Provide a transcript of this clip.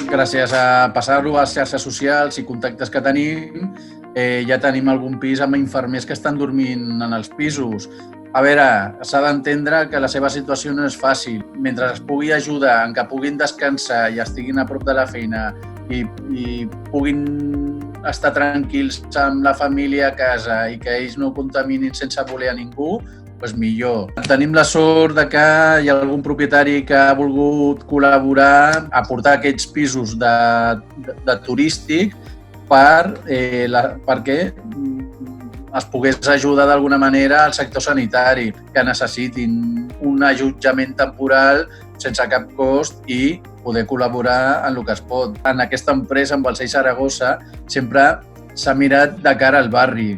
gràcies a passar-lo a les xarxes socials i contactes que tenim, ja tenim algun pis amb infermers que estan dormint en els pisos. A veure, s'ha d'entendre que la seva situació no és fàcil. Mentre es pugui ajudar en que puguin descansar i estiguin a prop de la feina i puguin estar tranquils amb la família a casa i que ells no contaminin sense voler a ningú, doncs millor. Tenim la sort de que hi ha algun propietari que ha volgut col·laborar a portar aquests pisos de turístic perquè es pogués ajudar d'alguna manera al sector sanitari, que necessitin un allotjament temporal sense cap cost i poder col·laborar en el que es pot. En aquesta empresa, amb Balcells Saragossa, sempre s'ha mirat de cara al barri.